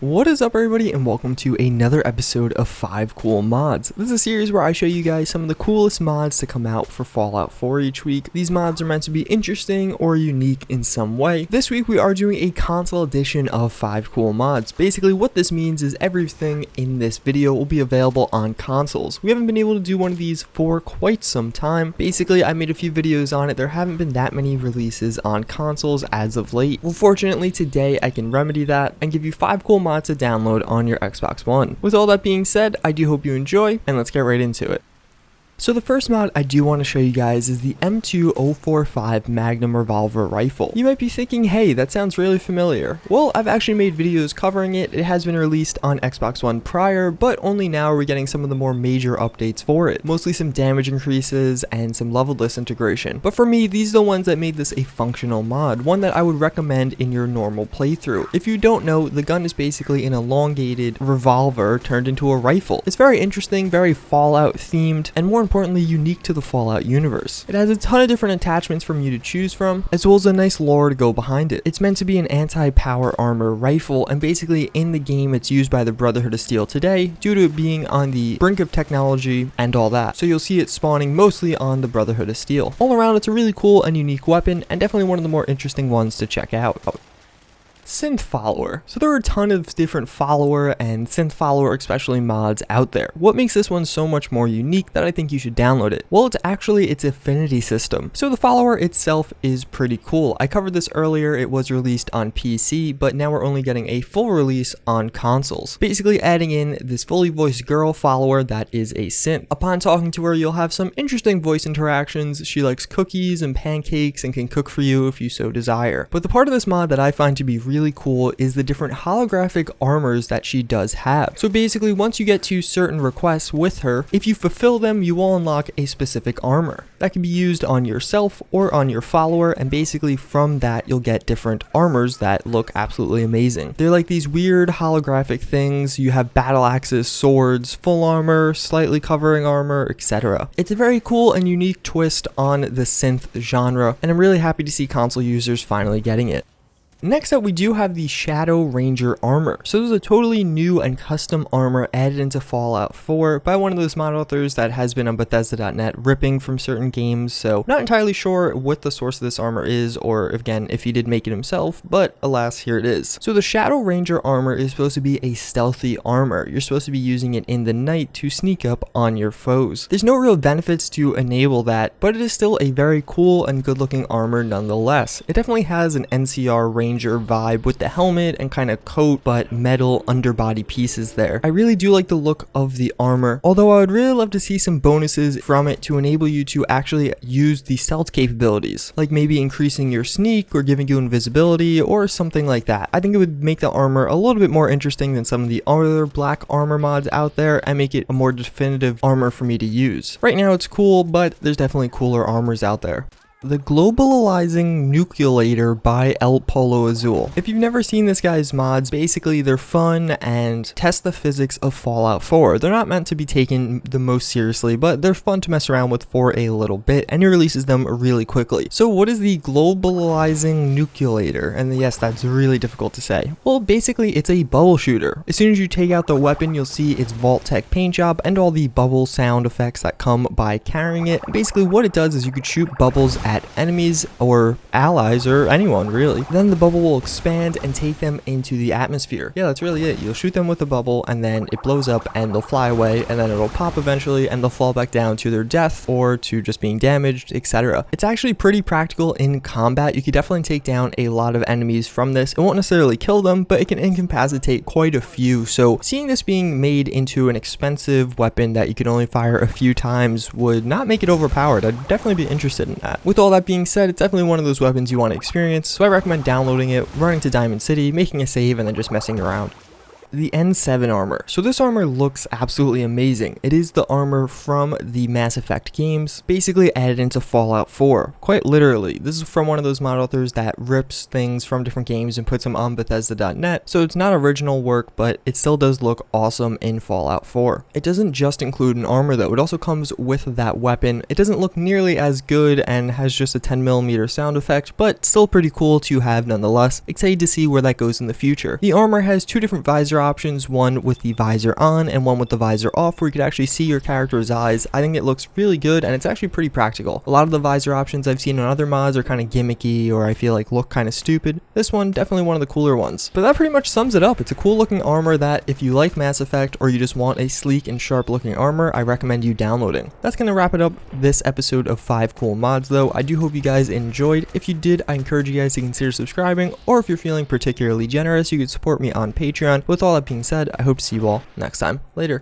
What is up everybody, and welcome to another episode of 5 Cool Mods. This is a series where I show you guys some of the coolest mods to come out for Fallout 4 each week. These mods are meant to be interesting or unique in some way. This week we are doing a console edition of 5 Cool Mods. Basically what this means is everything in this video will be available on consoles. We haven't been able to do one of these for quite some time. Basically I made a few videos on it. There haven't been that many releases on consoles as of late. Well, fortunately today I can remedy that and give you 5 cool mods to download on your Xbox One. With all that being said, I do hope you enjoy, and let's get right into it. So the first mod I do want to show you guys is the M2045 Magnum Revolver Rifle. You might be thinking, hey, that sounds really familiar. Well, I've actually made videos covering it. It has been released on Xbox One prior, but only now are we getting some of the more major updates for it. Mostly some damage increases and some level list integration. But for me, these are the ones that made this a functional mod, one that I would recommend in your normal playthrough. If you don't know, the gun is basically an elongated revolver turned into a rifle. It's very interesting, very Fallout themed, and more importantly unique to the Fallout universe. It has a ton of different attachments for you to choose from, as well as a nice lore to go behind it. It's meant to be an anti-power armor rifle, and basically in the game it's used by the Brotherhood of Steel today due to it being on the brink of technology and all that. So you'll see it spawning mostly on the Brotherhood of Steel. All around it's a really cool and unique weapon, and definitely one of the more interesting ones to check out. Synth Follower. So there are a ton of different follower and synth follower especially mods out there. What makes this one so much more unique that I think you should download it? Well, it's actually its affinity system. So the follower itself is pretty cool. I covered this earlier. It was released on PC, but now we're only getting a full release on consoles. Basically adding in this fully voiced girl follower that is a synth. Upon talking to her, you'll have some interesting voice interactions. She likes cookies and pancakes and can cook for you if you so desire. But the part of this mod that I find to be really cool is the different holographic armors that she does have. So basically once you get to certain requests with her, if you fulfill them, you will unlock a specific armor that can be used on yourself or on your follower, and basically from that you'll get different armors that look absolutely amazing. They're like these weird holographic things. You have battle axes, swords, full armor, slightly covering armor, etc. It's a very cool and unique twist on the synth genre, and I'm really happy to see console users finally getting it. Next up, we do have the Shadow Ranger armor. So this is a totally new and custom armor added into Fallout 4 by one of those mod authors that has been on Bethesda.net ripping from certain games. So not entirely sure what the source of this armor is, or again, if he did make it himself, but alas, here it is. So the Shadow Ranger armor is supposed to be a stealthy armor. You're supposed to be using it in the night to sneak up on your foes. There's no real benefits to enable that, but it is still a very cool and good looking armor nonetheless. It definitely has an NCR Ranger vibe with the helmet and kind of coat but metal underbody pieces there. I really do like the look of the armor, although I would really love to see some bonuses from it to enable you to actually use the stealth capabilities, like maybe increasing your sneak or giving you invisibility or something like that. I think it would make the armor a little bit more interesting than some of the other black armor mods out there and make it a more definitive armor for me to use. Right now it's cool, but there's definitely cooler armors out there. The Globalizing Nucleator by El Polo Azul. If you've never seen this guy's mods, basically they're fun and test the physics of Fallout 4. They're not meant to be taken the most seriously, but they're fun to mess around with for a little bit, and he releases them really quickly. So what is the Globalizing Nucleator? And yes, that's really difficult to say. Well, basically it's a bubble shooter. As soon as you take out the weapon, you'll see its Vault-Tec paint job and all the bubble sound effects that come by carrying it. Basically what it does is you could shoot bubbles at enemies or allies or anyone really. Then the bubble will expand and take them into the atmosphere. Yeah, that's really it. You'll shoot them with a bubble and then it blows up and they'll fly away, and then it'll pop eventually and they'll fall back down to their death or to just being damaged, etc. It's actually pretty practical in combat. You could definitely take down a lot of enemies from this. It won't necessarily kill them, but it can incapacitate quite a few. So seeing this being made into an expensive weapon that you can only fire a few times would not make it overpowered. I'd definitely be interested in that. With all that being said, it's definitely one of those weapons you want to experience, so I recommend downloading it, running to Diamond City, making a save, and then just messing around. The N7 armor. So this armor looks absolutely amazing. It is the armor from the Mass Effect games, basically added into Fallout 4. Quite literally. This is from one of those mod authors that rips things from different games and puts them on Bethesda.net. So it's not original work, but it still does look awesome in Fallout 4. It doesn't just include an armor though. It also comes with that weapon. It doesn't look nearly as good and has just a 10mm sound effect, but still pretty cool to have nonetheless. Excited to see where that goes in the future. The armor has two different visor options, one with the visor on and one with the visor off, where you could actually see your character's eyes. I think it looks really good and it's actually pretty practical. A lot of the visor options I've seen on other mods are kind of gimmicky, or I feel like look kind of stupid. This one, definitely one of the cooler ones. But that pretty much sums it up. It's a cool looking armor that if you like Mass Effect or you just want a sleek and sharp looking armor, I recommend you downloading. That's going to wrap it up this episode of 5 cool mods though. I do hope you guys enjoyed. If you did, I encourage you guys to consider subscribing, or if you're feeling particularly generous, you could support me on Patreon. With all that being said, I hope to see you all next time. Later.